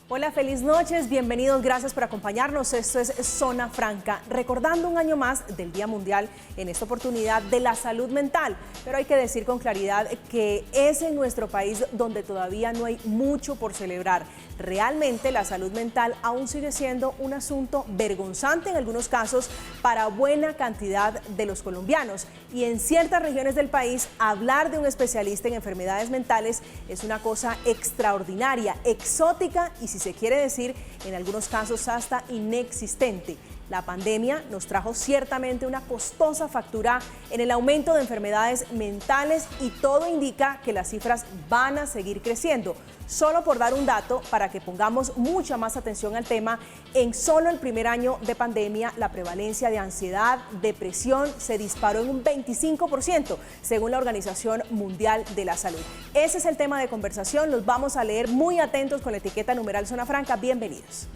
Hola, feliz noches, bienvenidos, gracias por acompañarnos. Esto es Zona Franca, recordando un año más del Día Mundial, en esta oportunidad de la salud mental. Pero hay que decir con claridad que es en nuestro país donde todavía no hay mucho por celebrar. Realmente la salud mental aún sigue siendo un asunto vergonzante en algunos casos para buena cantidad de los colombianos. Y en ciertas regiones del país, hablar de un especialista en enfermedades mentales es una cosa extraordinaria, exótica y, si se quiere decir, en algunos casos hasta inexistente. La pandemia nos trajo ciertamente una costosa factura en el aumento de enfermedades mentales y todo indica que las cifras van a seguir creciendo. Solo por dar un dato, para que pongamos mucha más atención al tema, en solo el primer año de pandemia, la prevalencia de ansiedad, depresión se disparó en un 25%, según la Organización Mundial de la Salud. Ese es el tema de conversación, los vamos a leer muy atentos con la etiqueta numeral Zona Franca. Bienvenidos.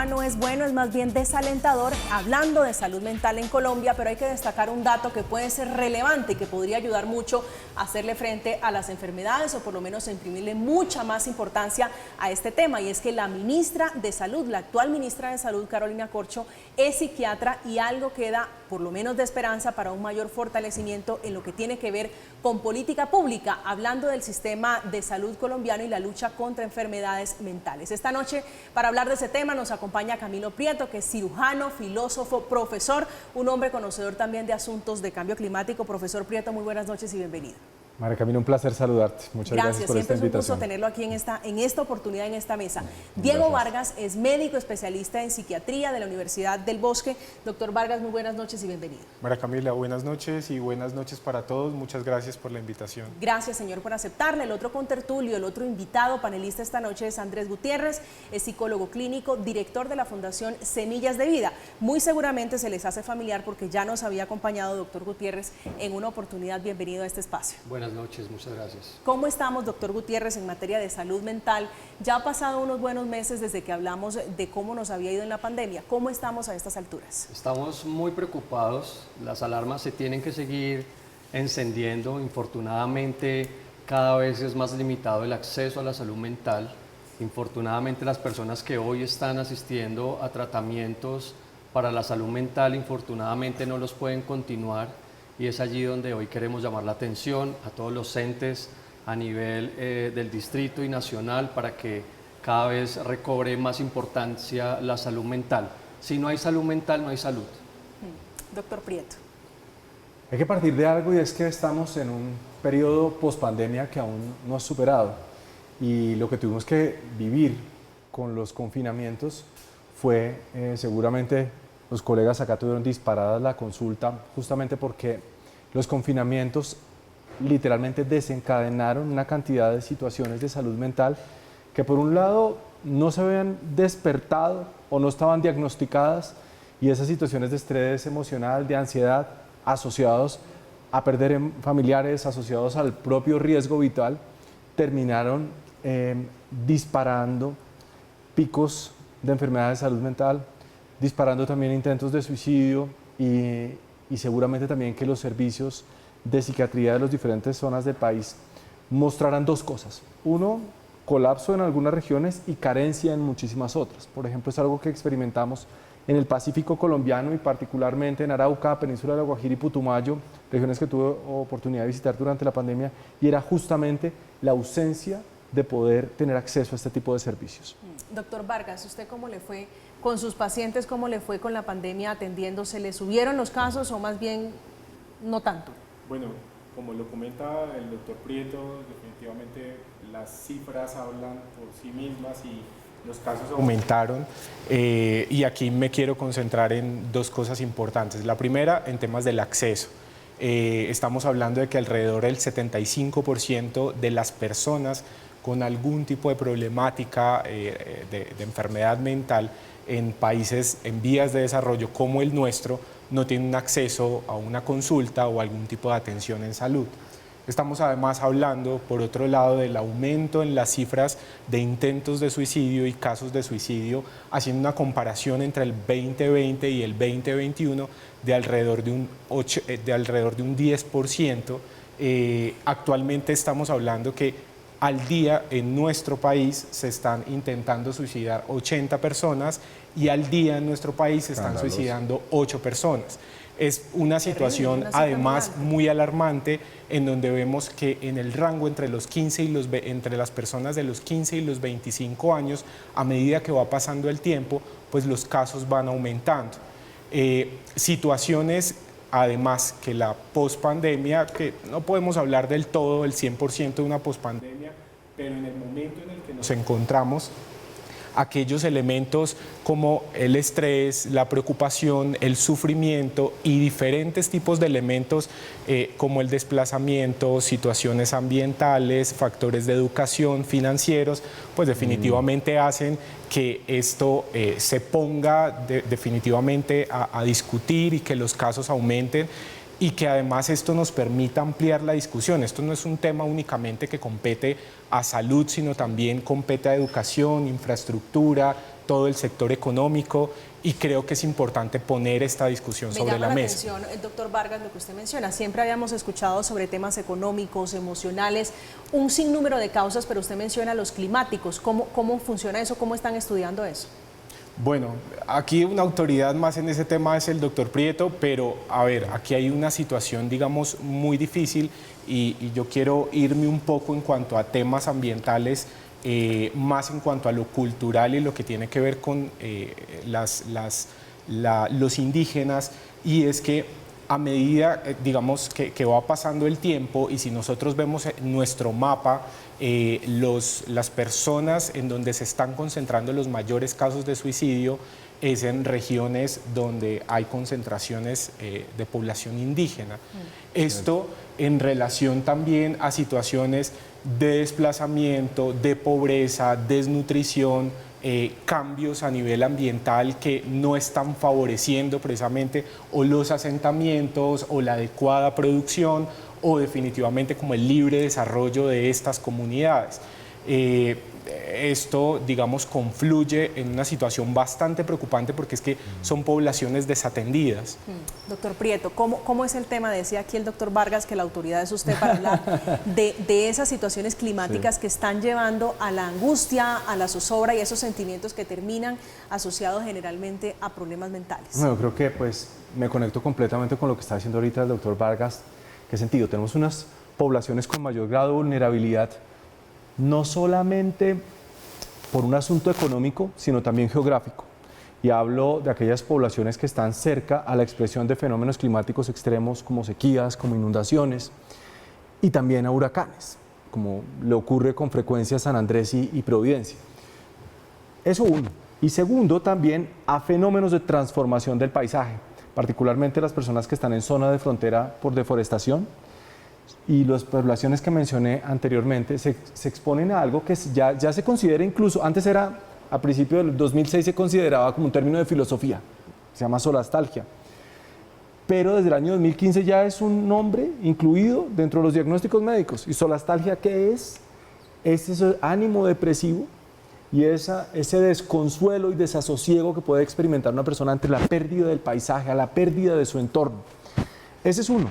No es bueno, es más bien desalentador hablando de salud mental en Colombia, pero hay que destacar un dato que puede ser relevante y que podría ayudar mucho a hacerle frente a las enfermedades o por lo menos a imprimirle mucha más importancia a este tema, y es que la ministra de Salud, la actual ministra de Salud, Carolina Corcho, es psiquiatra y algo queda por lo menos de esperanza para un mayor fortalecimiento en lo que tiene que ver con política pública, hablando del sistema de salud colombiano y la lucha contra enfermedades mentales. Esta noche, para hablar de ese tema, nos acompaña Camilo Prieto, que es cirujano, filósofo, profesor, un hombre conocedor también de asuntos de cambio climático. Profesor Prieto, muy buenas noches y bienvenido. María Camila, un placer saludarte. Muchas gracias por esta invitación. Siempre es un gusto tenerlo aquí en esta oportunidad, en esta mesa. Diego Vargas es médico especialista en psiquiatría de la Universidad del Bosque. Doctor Vargas, muy buenas noches y bienvenido. María Camila, buenas noches y buenas noches para todos. Muchas gracias por la invitación. Gracias, señor, por aceptarle. El otro contertulio, el otro invitado panelista esta noche es Andrés Gutiérrez, es psicólogo clínico, director de la Fundación Semillas de Vida. Muy seguramente se les hace familiar porque ya nos había acompañado doctor Gutiérrez en una oportunidad. Bienvenido a este espacio. Buenas noches, muchas gracias. ¿Cómo estamos, doctor Gutiérrez, en materia de salud mental? Ya ha pasado unos buenos meses desde que hablamos de cómo nos había ido en la pandemia. ¿Cómo estamos a estas alturas? Estamos muy preocupados, las alarmas se tienen que seguir encendiendo. Infortunadamente, cada vez es más limitado el acceso a la salud mental. Infortunadamente, las personas que hoy están asistiendo a tratamientos para la salud mental, infortunadamente no los pueden continuar. Y es allí donde hoy queremos llamar la atención a todos los entes a nivel del distrito y nacional para que cada vez recobre más importancia la salud mental. Si no hay salud mental, no hay salud. Doctor Prieto. Hay que partir de algo, y es que estamos en un periodo pospandemia que aún no ha superado, y lo que tuvimos que vivir con los confinamientos fue seguramente. Los colegas acá tuvieron disparada la consulta justamente porque los confinamientos literalmente desencadenaron una cantidad de situaciones de salud mental que por un lado no se habían despertado o no estaban diagnosticadas, y esas situaciones de estrés emocional, de ansiedad, asociados a perder familiares, asociados al propio riesgo vital, terminaron disparando picos de enfermedades de salud mental, disparando también intentos de suicidio y seguramente también que los servicios de psiquiatría de las diferentes zonas del país mostrarán dos cosas. Uno, colapso en algunas regiones y carencia en muchísimas otras. Por ejemplo, es algo que experimentamos en el Pacífico colombiano y particularmente en Arauca, Península de la Guajira y Putumayo, regiones que tuve oportunidad de visitar durante la pandemia, y era justamente la ausencia de poder tener acceso a este tipo de servicios. Doctor Vargas, ¿usted cómo le fue con sus pacientes? ¿Cómo le fue con la pandemia atendiéndose? ¿Le subieron los casos o más bien no tanto? Bueno, como lo comenta el doctor Prieto, definitivamente las cifras hablan por sí mismas y los casos aumentaron, y aquí me quiero concentrar en dos cosas importantes. La primera, en temas del acceso. Estamos hablando de que alrededor del 75% de las personas con algún tipo de problemática de enfermedad mental en países en vías de desarrollo como el nuestro no tienen acceso a una consulta o algún tipo de atención en salud. Estamos además hablando, por otro lado, del aumento en las cifras de intentos de suicidio y casos de suicidio, haciendo una comparación entre el 2020 y el 2021 de alrededor de un 10%. Actualmente estamos hablando que al día en nuestro país se están intentando suicidar 80 personas y al día en nuestro país se están suicidando 8 personas. Es una situación además muy alarmante en donde vemos que en el rango entre las personas de los 15 y los 25 años, a medida que va pasando el tiempo, pues los casos van aumentando. Situaciones además que la pospandemia, que no podemos hablar del todo, el 100% de una pospandemia, pero en el momento en el que nos encontramos, aquellos elementos como el estrés, la preocupación, el sufrimiento y diferentes tipos de elementos como el desplazamiento, situaciones ambientales, factores de educación, financieros, pues definitivamente hacen que esto se ponga definitivamente a discutir y que los casos aumenten. Y que además esto nos permita ampliar la discusión. Esto no es un tema únicamente que compete a salud, sino también compete a educación, infraestructura, todo el sector económico, y creo que es importante poner esta discusión sobre la mesa. Me llama la atención, doctor Vargas, lo que usted menciona. Siempre habíamos escuchado sobre temas económicos, emocionales, un sinnúmero de causas, pero usted menciona los climáticos. ¿Cómo funciona eso? ¿Cómo están estudiando eso? Bueno, aquí una autoridad más en ese tema es el doctor Prieto, pero a ver, aquí hay una situación, digamos, muy difícil y yo quiero irme un poco en cuanto a temas ambientales, más en cuanto a lo cultural y lo que tiene que ver con los indígenas, y es que a medida, digamos, que va pasando el tiempo, y si nosotros vemos nuestro mapa, las personas en donde se están concentrando los mayores casos de suicidio es en regiones donde hay concentraciones de población indígena. Esto en relación también a situaciones de desplazamiento, de pobreza, desnutrición, cambios a nivel ambiental que no están favoreciendo precisamente o los asentamientos o la adecuada producción o definitivamente como el libre desarrollo de estas comunidades. Esto, digamos, confluye en una situación bastante preocupante porque es que son poblaciones desatendidas. Doctor Prieto, ¿cómo es el tema? Decía aquí el doctor Vargas que la autoridad es usted para hablar de esas situaciones climáticas que están llevando a la angustia, a la zozobra y esos sentimientos que terminan asociados generalmente a problemas mentales. Bueno, creo que pues me conecto completamente con lo que está diciendo ahorita el doctor Vargas. ¿Qué sentido? Tenemos unas poblaciones con mayor grado de vulnerabilidad, no solamente por un asunto económico, sino también geográfico. Y hablo de aquellas poblaciones que están cerca a la expresión de fenómenos climáticos extremos como sequías, como inundaciones, y también a huracanes, como le ocurre con frecuencia a San Andrés y Providencia. Eso uno. Y segundo, también a fenómenos de transformación del paisaje, particularmente las personas que están en zona de frontera por deforestación, y las poblaciones que mencioné anteriormente se exponen a algo que ya se considera incluso, antes era, a principios del 2006 se consideraba como un término de filosofía, se llama solastalgia, pero desde el año 2015 ya es un nombre incluido dentro de los diagnósticos médicos. ¿Y solastalgia qué es? Es ese ánimo depresivo y ese desconsuelo y desasosiego que puede experimentar una persona ante la pérdida del paisaje, a la pérdida de su entorno. Ese es uno.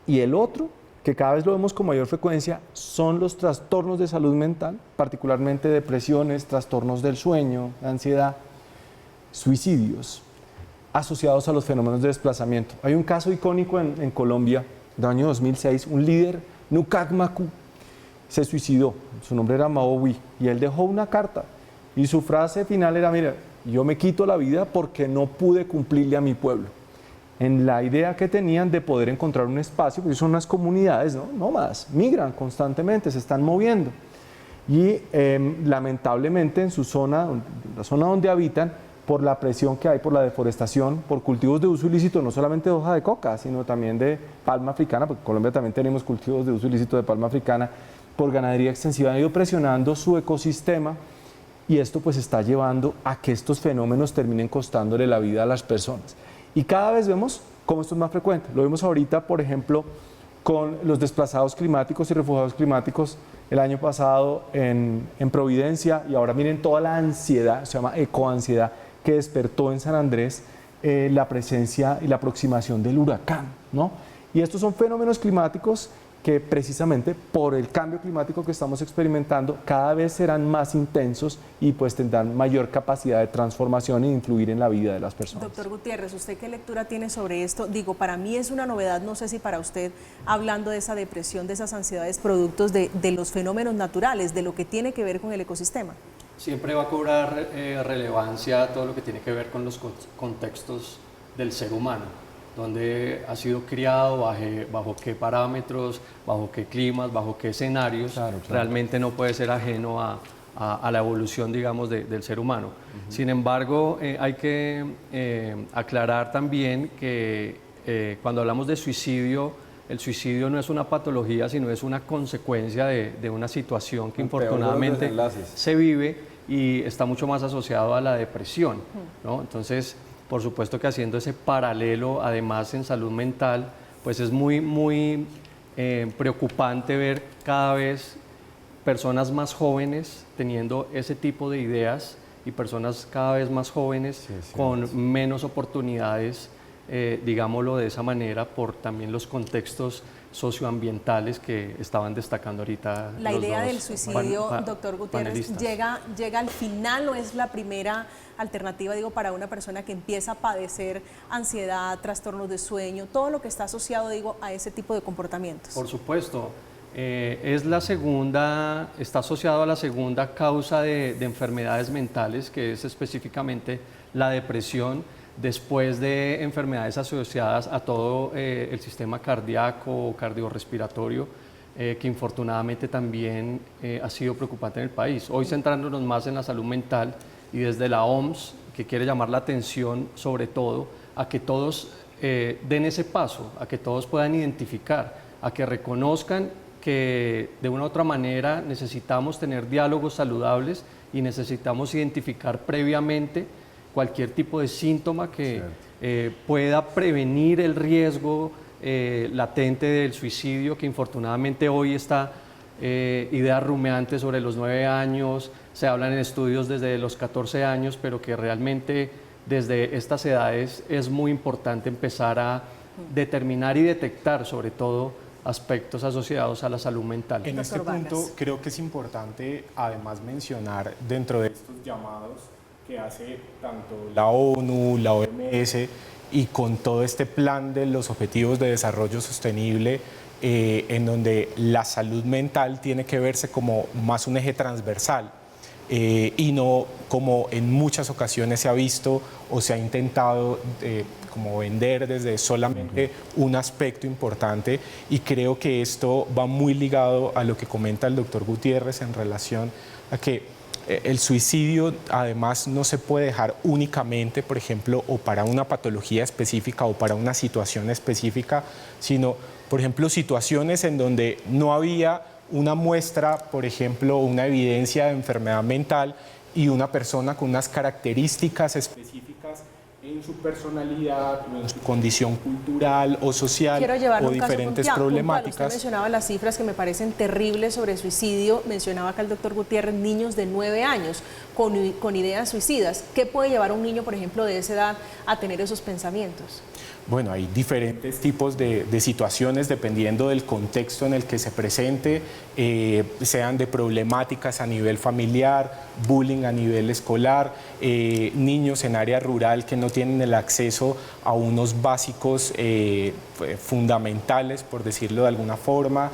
Y el otro, que cada vez lo vemos con mayor frecuencia, son los trastornos de salud mental, particularmente depresiones, trastornos del sueño, ansiedad, suicidios, asociados a los fenómenos de desplazamiento. Hay un caso icónico en Colombia, del año 2006, un líder, Nukak Maku, se suicidó, su nombre era Maowi, y él dejó una carta, y su frase final era, mira, yo me quito la vida porque no pude cumplirle a mi pueblo. En la idea que tenían de poder encontrar un espacio, porque son unas comunidades, ¿no? Nómadas, migran constantemente, se están moviendo. Y lamentablemente en su zona, la zona donde habitan, por la presión que hay por la deforestación, por cultivos de uso ilícito, no solamente de hoja de coca, sino también de palma africana, porque en Colombia también tenemos cultivos de uso ilícito de palma africana, por ganadería extensiva, han ido presionando su ecosistema y esto pues está llevando a que estos fenómenos terminen costándole la vida a las personas. Y cada vez vemos cómo esto es más frecuente. Lo vemos ahorita, por ejemplo, con los desplazados climáticos y refugiados climáticos el año pasado en Providencia, y ahora miren toda la ansiedad, se llama ecoansiedad, que despertó en San Andrés la presencia y la aproximación del huracán, ¿no? Y estos son fenómenos climáticos que precisamente por el cambio climático que estamos experimentando cada vez serán más intensos y pues tendrán mayor capacidad de transformación e influir en la vida de las personas. Doctor Gutiérrez, ¿usted qué lectura tiene sobre esto? Digo, para mí es una novedad, no sé si para usted, hablando de esa depresión, de esas ansiedades productos de los fenómenos naturales, de lo que tiene que ver con el ecosistema. Siempre va a cobrar relevancia todo lo que tiene que ver con los contextos del ser humano, donde ha sido criado, bajo qué parámetros, bajo qué climas, bajo qué escenarios, claro. Realmente no puede ser ajeno a la evolución, digamos, del ser humano. Sin embargo, hay que aclarar también que cuando hablamos de suicidio, el suicidio no es una patología, sino es una consecuencia de una situación que infortunadamente se vive y está mucho más asociado a la depresión, ¿no? Entonces, por supuesto que haciendo ese paralelo, además en salud mental, pues es muy preocupante ver cada vez personas más jóvenes teniendo ese tipo de ideas y personas cada vez más jóvenes con menos oportunidades, digámoslo de esa manera, por también los contextos socioambientales que estaban destacando ahorita. La idea del suicidio, doctor Gutiérrez, llega al final, ¿o es la primera alternativa, digo, para una persona que empieza a padecer ansiedad, trastornos de sueño, todo lo que está asociado, digo, a ese tipo de comportamientos? Por supuesto. Está asociado a la segunda causa de enfermedades mentales, que es específicamente la depresión, después de enfermedades asociadas a todo el sistema cardíaco o cardiorrespiratorio, que infortunadamente también ha sido preocupante en el país. Hoy centrándonos más en la salud mental y desde la OMS, que quiere llamar la atención sobre todo a que todos den ese paso, a que todos puedan identificar, a que reconozcan que de una u otra manera necesitamos tener diálogos saludables y necesitamos identificar previamente cualquier tipo de síntoma que pueda prevenir el riesgo latente del suicidio, que infortunadamente hoy está ideas rumeantes sobre los 9 años, se hablan en estudios desde los 14 años, pero que realmente desde estas edades es muy importante empezar a determinar y detectar sobre todo aspectos asociados a la salud mental. En este punto creo que es importante además mencionar dentro de estos llamados que hace tanto la ONU, la OMS y con todo este plan de los Objetivos de Desarrollo Sostenible, en donde la salud mental tiene que verse como más un eje transversal y no como en muchas ocasiones se ha visto o se ha intentado como vender desde solamente un aspecto importante, y creo que esto va muy ligado a lo que comenta el doctor Gutiérrez en relación a que el suicidio además no se puede dejar únicamente, por ejemplo, o para una patología específica o para una situación específica, sino, por ejemplo, situaciones en donde no había una muestra, por ejemplo, una evidencia de enfermedad mental y una persona con unas características específicas en su personalidad o en su condición cultural o social o diferentes problemáticas. Usted mencionaba las cifras que me parecen terribles sobre suicidio. Mencionaba acá el doctor Gutiérrez, niños de 9 años con ideas suicidas. ¿Qué puede llevar a un niño, por ejemplo, de esa edad a tener esos pensamientos? Bueno, hay diferentes tipos de situaciones dependiendo del contexto en el que se presente, sean de problemáticas a nivel familiar, bullying a nivel escolar, niños en área rural que no tienen el acceso a unos básicos fundamentales, por decirlo de alguna forma,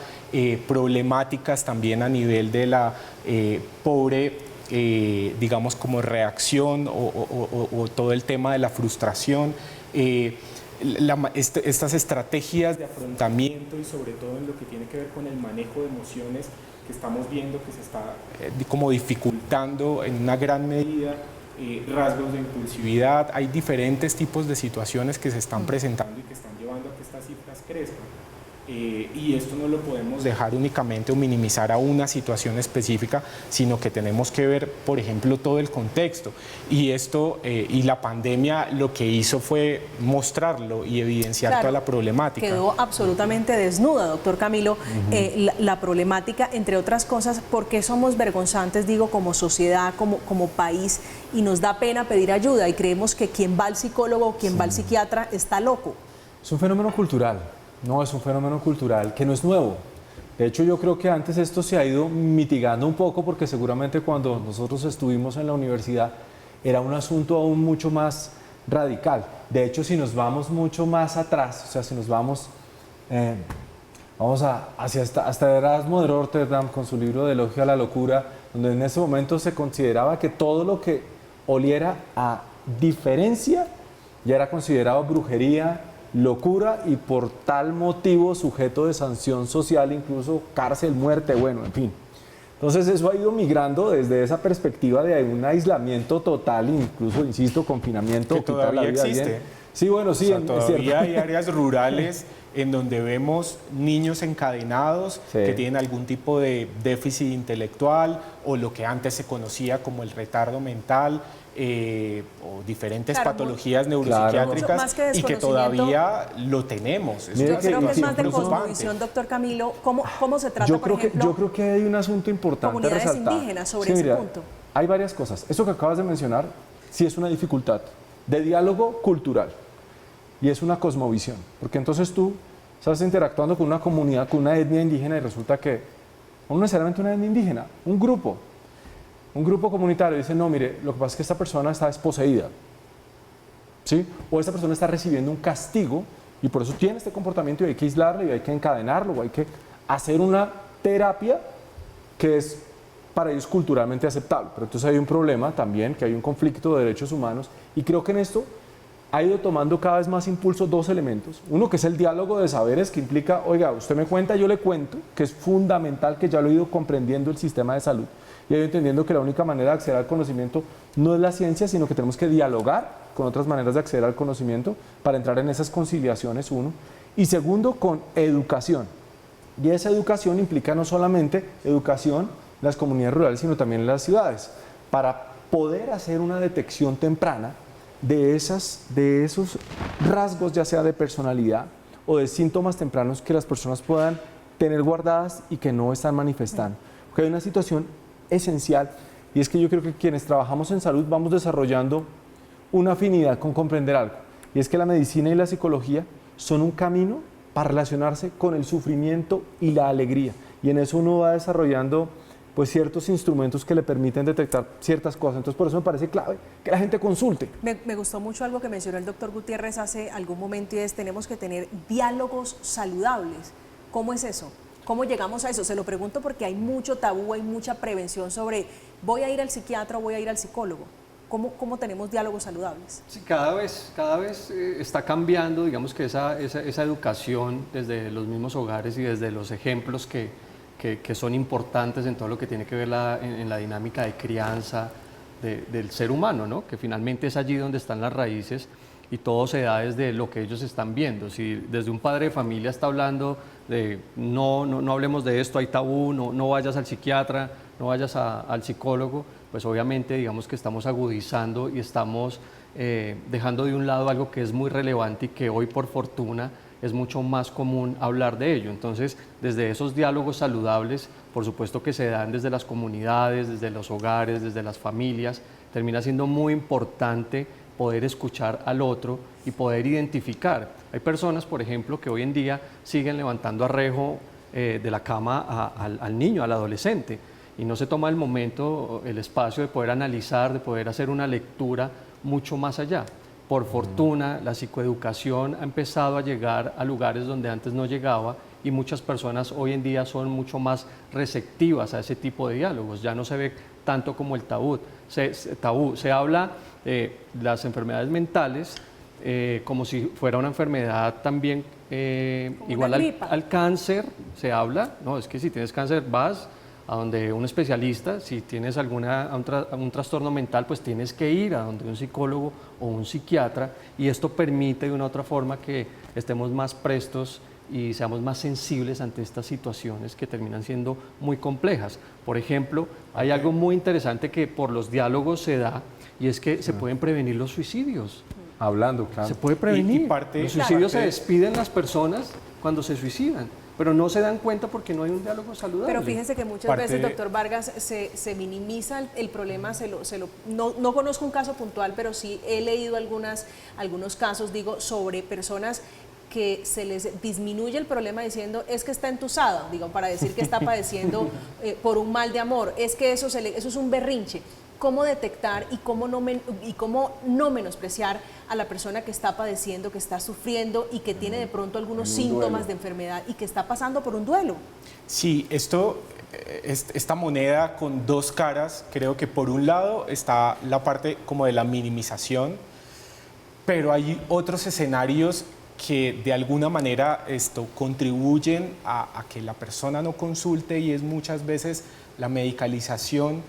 problemáticas también a nivel de la pobre, digamos, como reacción o todo el tema de la frustración. Estas estrategias de afrontamiento y sobre todo en lo que tiene que ver con el manejo de emociones que estamos viendo que se está como dificultando en una gran medida, rasgos de impulsividad. Hay diferentes tipos de situaciones que se están presentando y que están llevando a que estas cifras crezcan. y esto no lo podemos dejar únicamente o minimizar a una situación específica, sino que tenemos que ver, por ejemplo, todo el contexto. Y esto y la pandemia lo que hizo fue mostrarlo y evidenciar toda la problemática. Quedó absolutamente desnuda, doctor Camilo, la problemática, entre otras cosas, porque somos vergonzantes, digo, como sociedad, como país, y nos da pena pedir ayuda y creemos que quien va al psicólogo o quien va al psiquiatra está loco. Es un fenómeno cultural. No, es un fenómeno cultural que no es nuevo. De hecho, yo creo que antes esto se ha ido mitigando un poco porque seguramente cuando nosotros estuvimos en la universidad era un asunto aún mucho más radical. De hecho, si nos vamos mucho más atrás, o sea, si nos vamos, hasta Erasmo de Rotterdam con su libro de Elogio a la Locura, donde en ese momento se consideraba que todo lo que oliera a diferencia ya era considerado brujería, locura y por tal motivo sujeto de sanción social, incluso cárcel, muerte, bueno, en fin. Entonces eso ha ido migrando desde esa perspectiva de un aislamiento total, incluso, insisto, confinamiento. Que todavía existe. Bien. Sí, bueno, sí. O sea, todavía hay áreas rurales en donde vemos niños encadenados que tienen algún tipo de déficit intelectual o lo que antes se conocía como el retardo mental, o diferentes patologías neuropsiquiátricas y que todavía lo tenemos. Yo creo que es más de cosmovisión, doctor Camilo. ¿Cómo se trata, por ejemplo, yo creo que hay un asunto importante comunidades resaltar. indígenas sobre ese punto? Hay varias cosas. Eso que acabas de mencionar sí es una dificultad de diálogo cultural y es una cosmovisión, porque entonces tú estás interactuando con una comunidad, con una etnia indígena y resulta que no necesariamente una etnia indígena, un grupo comunitario dice, no, mire, lo que pasa es que esta persona está desposeída, ¿sí? O esta persona está recibiendo un castigo y por eso tiene este comportamiento y hay que aislarlo y hay que encadenarlo o hay que hacer una terapia que es para ellos culturalmente aceptable. Pero entonces hay un problema también, que hay un conflicto de derechos humanos y creo que en esto ha ido tomando cada vez más impulso dos elementos. Uno que es el diálogo de saberes que implica, oiga, usted me cuenta, yo le cuento, que es fundamental, que ya lo he ido comprendiendo el sistema de salud. Y he ido entendiendo que la única manera de acceder al conocimiento no es la ciencia, sino que tenemos que dialogar con otras maneras de acceder al conocimiento para entrar en esas conciliaciones, uno. Y segundo, con educación. Y esa educación implica no solamente educación en las comunidades rurales, sino también en las ciudades, para poder hacer una detección temprana de esos rasgos, ya sea de personalidad o de síntomas tempranos que las personas puedan tener guardadas y que no están manifestando. Porque hay una situación esencial y es que yo creo que quienes trabajamos en salud vamos desarrollando una afinidad con comprender algo, y es que la medicina y la psicología son un camino para relacionarse con el sufrimiento y la alegría, y en eso uno va desarrollando pues ciertos instrumentos que le permiten detectar ciertas cosas. Entonces por eso me parece clave que la gente consulte. Me gustó mucho algo que mencionó el doctor Gutiérrez hace algún momento y es tenemos que tener diálogos saludables. ¿Cómo es eso? ¿Cómo llegamos a eso? Se lo pregunto porque hay mucho tabú, hay mucha prevención sobre voy a ir al psiquiatra o voy a ir al psicólogo. ¿Cómo tenemos diálogos saludables? Sí, cada vez está cambiando, digamos que esa educación desde los mismos hogares y desde los ejemplos que son importantes en todo lo que tiene que ver en la dinámica de crianza del ser humano, ¿no? Que finalmente es allí donde están las raíces y todo se da desde lo que ellos están viendo. Si desde un padre de familia está hablando de no hablemos de esto, hay tabú, no vayas al psiquiatra, no vayas al psicólogo, pues obviamente digamos que estamos agudizando y estamos dejando de un lado algo que es muy relevante y que hoy por fortuna es mucho más común hablar de ello. Entonces, desde esos diálogos saludables, por supuesto que se dan desde las comunidades, desde los hogares, desde las familias, termina siendo muy importante poder escuchar al otro y poder identificar. Hay personas, por ejemplo, que hoy en día siguen levantando a rejo de la cama al niño, al adolescente, y no se toma el momento, el espacio de poder analizar, de poder hacer una lectura mucho más allá. Por fortuna, la psicoeducación ha empezado a llegar a lugares donde antes no llegaba y muchas personas hoy en día son mucho más receptivas a ese tipo de diálogos. Ya no se ve tanto como el tabú. Se habla de las enfermedades mentales como si fuera una enfermedad también igual al cáncer. Se habla, no, es que si tienes cáncer vas a donde un especialista, si tienes un trastorno mental, pues tienes que ir a donde un psicólogo o un psiquiatra, y esto permite de una u otra forma que estemos más prestos y seamos más sensibles ante estas situaciones que terminan siendo muy complejas. Por ejemplo, hay algo muy interesante que por los diálogos se da, y es que se pueden prevenir los suicidios. Hablando, claro. Se puede prevenir. Los suicidios se despiden las personas cuando se suicidan, pero no se dan cuenta porque no hay un diálogo saludable. Pero fíjense que muchas veces, doctor Vargas, se minimiza el problema, no conozco un caso puntual, pero sí he leído algunos casos, digo, sobre personas que se les disminuye el problema diciendo es que está entusado, digo, para decir que está padeciendo por un mal de amor, es que eso es un berrinche. ¿Cómo detectar y cómo no menospreciar a la persona que está padeciendo, que está sufriendo y que tiene de pronto algunos síntomas de enfermedad y que está pasando por un duelo? Sí, esta moneda con dos caras, creo que por un lado está la parte como de la minimización, pero hay otros escenarios que de alguna manera contribuyen a que la persona no consulte, y es muchas veces la medicalización,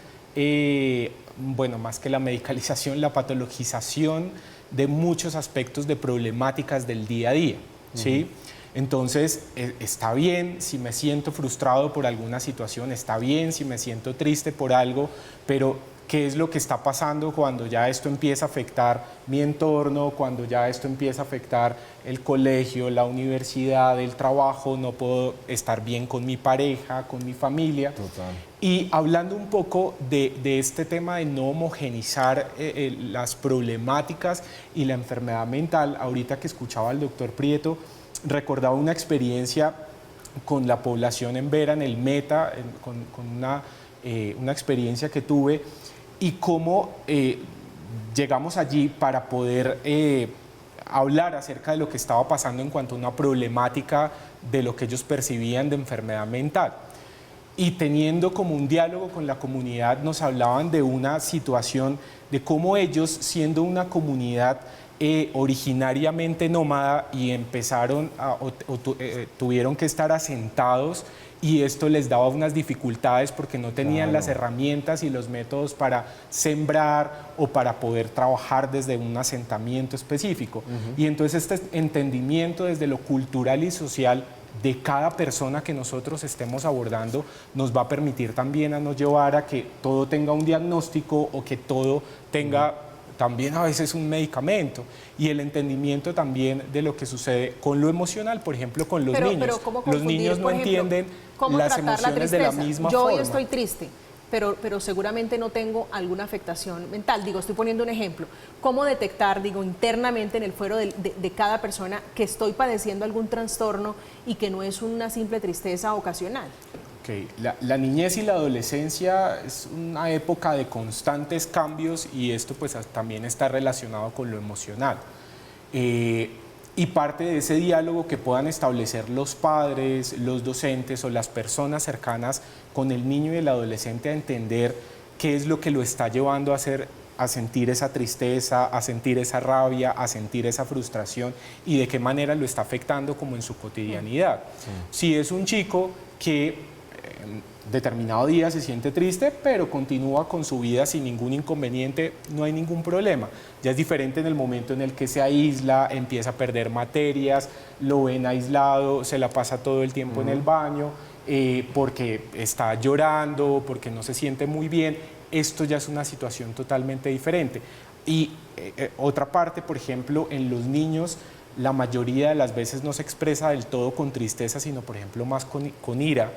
bueno, más que la medicalización, la patologización de muchos aspectos de problemáticas del día a día, ¿sí? Entonces, está bien si me siento frustrado por alguna situación, está bien si me siento triste por algo, pero ¿qué es lo que está pasando cuando ya esto empieza a afectar mi entorno, cuando ya esto empieza a afectar el colegio, la universidad, el trabajo? No puedo estar bien con mi pareja, con mi familia. Total. Y hablando un poco de este tema de no homogenizar las problemáticas y la enfermedad mental, ahorita que escuchaba al doctor Prieto, recordaba una experiencia con la población en Vera, en el Meta, con una experiencia que tuve, y cómo llegamos allí para poder hablar acerca de lo que estaba pasando en cuanto a una problemática de lo que ellos percibían de enfermedad mental. Y teniendo como un diálogo con la comunidad, nos hablaban de una situación de cómo ellos, siendo una comunidad originariamente nómada, y empezaron tuvieron que estar asentados, y esto les daba unas dificultades porque no tenían las herramientas y los métodos para sembrar o para poder trabajar desde un asentamiento específico. Y entonces este entendimiento desde lo cultural y social de cada persona que nosotros estemos abordando nos va a permitir también a nos llevar a que todo tenga un diagnóstico o que todo tenga también a veces un medicamento, y el entendimiento también de lo que sucede con lo emocional, por ejemplo, con los niños. Pero ¿cómo los niños no entienden las emociones de la misma forma. forma. Yo hoy estoy triste, pero seguramente no tengo alguna afectación mental. Digo, estoy poniendo un ejemplo. ¿Cómo detectar, digo, internamente en el fuero de cada persona que estoy padeciendo algún trastorno y que no es una simple tristeza ocasional? La niñez y la adolescencia es una época de constantes cambios, y esto pues también está relacionado con lo emocional. Y parte de ese diálogo que puedan establecer los padres, los docentes o las personas cercanas con el niño y el adolescente a entender qué es lo que lo está llevando a sentir esa tristeza, a sentir esa rabia, a sentir esa frustración, y de qué manera lo está afectando como en su cotidianidad. Si es un chico que en determinado día se siente triste, pero continúa con su vida sin ningún inconveniente, no hay ningún problema. Ya es diferente en el momento en el que se aísla, empieza a perder materias, lo ven aislado, se la pasa todo el tiempo en el baño, porque está llorando, porque no se siente muy bien. Esto ya es una situación totalmente diferente. Y otra parte, por ejemplo, en los niños, la mayoría de las veces no se expresa del todo con tristeza, sino, por ejemplo, más con ira,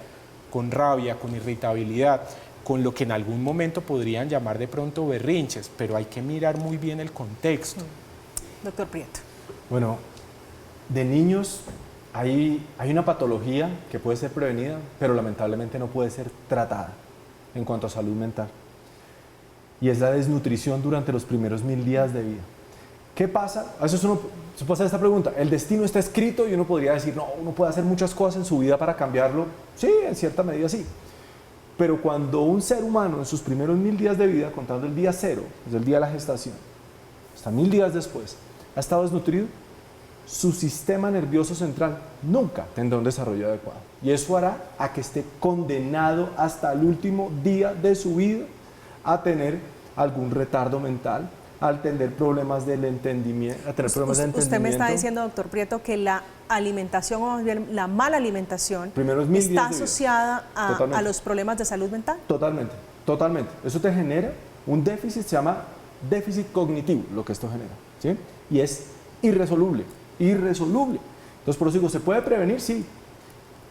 con rabia, con irritabilidad, con lo que en algún momento podrían llamar de pronto berrinches, pero hay que mirar muy bien el contexto. Doctor Prieto. Bueno, de niños hay una patología que puede ser prevenida, pero lamentablemente no puede ser tratada en cuanto a salud mental. Y es la desnutrición durante los primeros 1000 días de vida. ¿Qué pasa? A eso uno se puede hacer esta pregunta. ¿El destino está escrito? Y uno podría decir, no, uno puede hacer muchas cosas en su vida para cambiarlo. Sí, en cierta medida sí. Pero cuando un ser humano en sus primeros 1000 días de vida, contando el día 0, desde el día de la gestación, hasta 1000 días después, ha estado desnutrido, su sistema nervioso central nunca tendrá un desarrollo adecuado. Y eso hará a que esté condenado hasta el último día de su vida a tener algún retardo mental, al tener problemas del entendimiento, Usted me está diciendo, doctor Prieto, que la alimentación, o bien la mala alimentación, Primeros 1000 días está de vida. asociada a Totalmente. los problemas de salud mental? Totalmente, totalmente. Eso te genera un déficit, se llama déficit cognitivo, lo que esto genera, ¿sí? Y es irresoluble, irresoluble. Entonces, por eso digo, ¿se puede prevenir? Sí.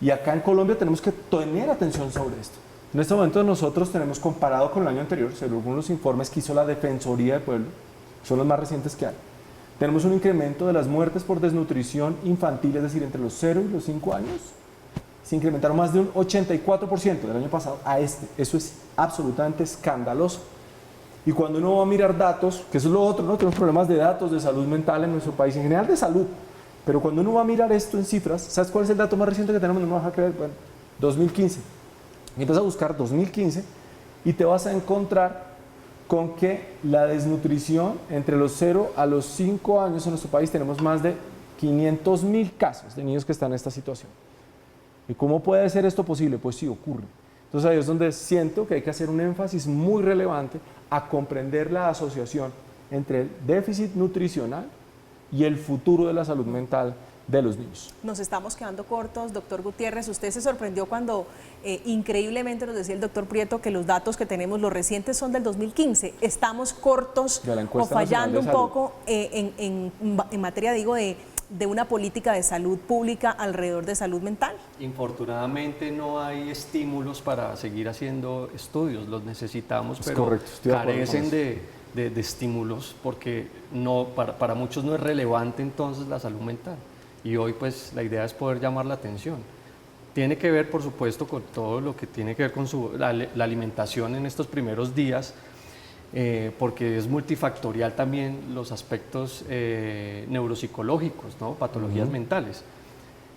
Y acá en Colombia tenemos que tener atención sobre esto. En este momento nosotros tenemos, comparado con el año anterior, según los informes que hizo la Defensoría del Pueblo, son los más recientes que hay, tenemos un incremento de las muertes por desnutrición infantil, es decir, entre los 0 y los 5 años, se incrementaron más de un 84% del año pasado a este. Eso es absolutamente escandaloso. Y cuando uno va a mirar datos, que eso es lo otro, ¿no? Tenemos problemas de datos de salud mental en nuestro país, en general de salud, pero cuando uno va a mirar esto en cifras, ¿sabes cuál es el dato más reciente que tenemos? No me vas a creer, bueno, 2015. Y empiezas a buscar 2015 y te vas a encontrar con que la desnutrición entre los 0 a los 5 años en nuestro país tenemos más de 500.000 casos de niños que están en esta situación. ¿Y cómo puede ser esto posible? Pues sí, ocurre. Entonces ahí es donde siento que hay que hacer un énfasis muy relevante a comprender la asociación entre el déficit nutricional y el futuro de la salud mental de los niños. Nos estamos quedando cortos, doctor Gutiérrez. Usted se sorprendió cuando increíblemente nos decía el doctor Prieto que los datos que tenemos, los recientes, son del 2015. Estamos cortos De la o encuesta fallando nacional de un salud. poco en materia, digo, de una política de salud pública alrededor de salud mental. Infortunadamente no hay estímulos para seguir haciendo estudios, los necesitamos, Es pero correcto, estoy de acuerdo con carecen eso. de estímulos porque no, para muchos no es relevante entonces la salud mental. Y hoy pues la idea es poder llamar la atención. Tiene que ver, por supuesto, con todo lo que tiene que ver con la alimentación en estos primeros días, porque es multifactorial también los aspectos neuropsicológicos, ¿no? Patologías mentales.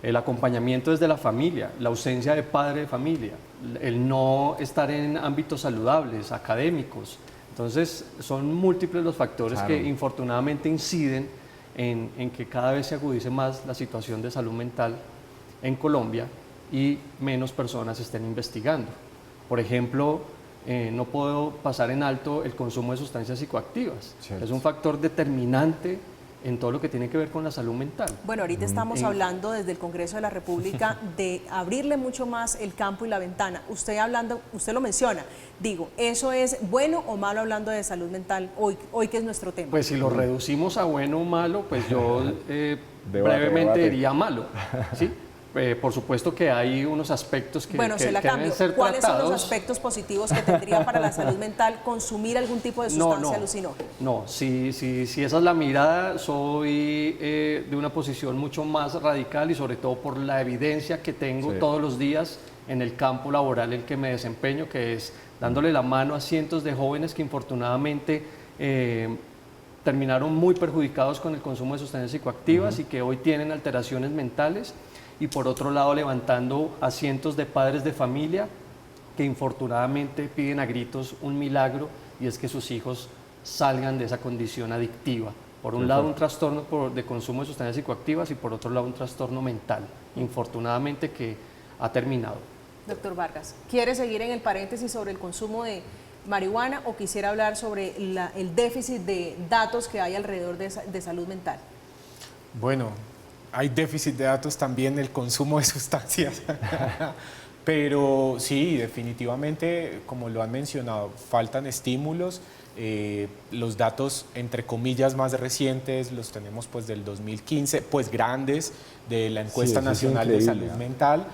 El acompañamiento desde la familia, la ausencia de padre de familia, el no estar en ámbitos saludables, académicos. Entonces, son múltiples los factores Claro. que infortunadamente inciden en que cada vez se agudice más la situación de salud mental en Colombia y menos personas estén investigando. Por ejemplo, no puedo pasar en alto el consumo de sustancias psicoactivas. Cierto. Es un factor determinante en todo lo que tiene que ver con la salud mental. Bueno, ahorita estamos hablando desde el Congreso de la República de abrirle mucho más el campo y la ventana. Usted lo menciona. Digo, ¿eso es bueno o malo hablando de salud mental hoy que es nuestro tema? Pues si lo reducimos a bueno o malo, pues yo brevemente debate. diría malo, ¿sí? Por supuesto que hay unos aspectos que, bueno, se la que deben cambio. ser ¿Cuáles son tratados. los aspectos positivos que tendría para la salud mental consumir algún tipo de sustancia alucinógena? No, si esa es la mirada, soy de una posición mucho más radical y sobre todo por la evidencia que tengo Sí. todos los días en el campo laboral en el que me desempeño, que es dándole la mano a cientos de jóvenes que infortunadamente terminaron muy perjudicados con el consumo de sustancias psicoactivas y que hoy tienen alteraciones mentales. Y por otro lado levantando a cientos de padres de familia que infortunadamente piden a gritos un milagro, y es que sus hijos salgan de esa condición adictiva. Por un lado un trastorno de consumo de sustancias psicoactivas y por otro lado un trastorno mental, infortunadamente que ha terminado. Doctor Vargas, ¿quiere seguir en el paréntesis sobre el consumo de marihuana o quisiera hablar sobre el déficit de datos que hay alrededor de salud mental? Bueno, hay déficit de datos también en el consumo de sustancias, pero sí, definitivamente, como lo han mencionado, faltan estímulos. Los datos, entre comillas, más recientes los tenemos pues del 2015, pues grandes, de la encuesta eso es nacional de increíble, salud ¿eh? mental.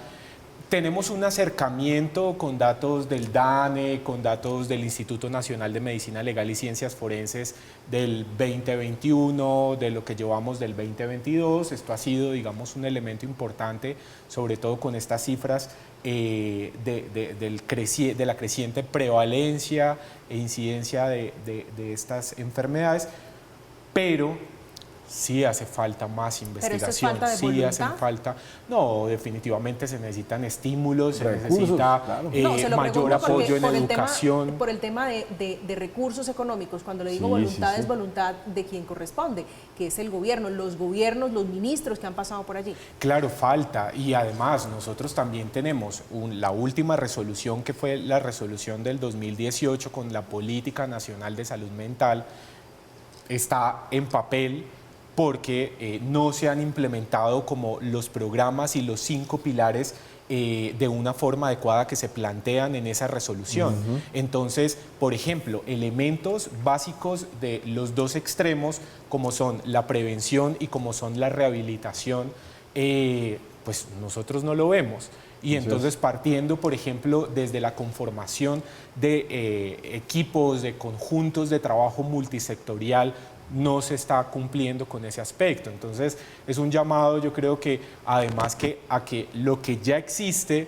Tenemos un acercamiento con datos del DANE, con datos del Instituto Nacional de Medicina Legal y Ciencias Forenses del 2021, de lo que llevamos del 2022. Esto ha sido, digamos, un elemento importante, sobre todo con estas cifras de la creciente prevalencia e incidencia de estas enfermedades, pero sí hace falta más investigación. ¿Pero esto es falta de sí voluntad? hacen falta. No, definitivamente se necesitan estímulos, se Recursos, necesita claro. Se lo mayor pregunto porque apoyo en educación. por el tema de recursos económicos. Cuando le digo Sí, voluntad, sí, sí. es voluntad de quien corresponde, que es el gobierno, los ministros que han pasado por allí. Claro, falta. Y además nosotros también tenemos la última resolución, que fue la resolución del 2018 con la Política Nacional de Salud Mental. Está en papel, porque no se han implementado como los programas y los 5 pilares de una forma adecuada que se plantean en esa resolución. Entonces, por ejemplo, elementos básicos de los dos extremos, como son la prevención y como son la rehabilitación, pues nosotros no lo vemos. Y entonces partiendo, por ejemplo, desde la conformación de equipos, de conjuntos de trabajo multisectorial, no se está cumpliendo con ese aspecto. Entonces es un llamado, yo creo que además a que lo que ya existe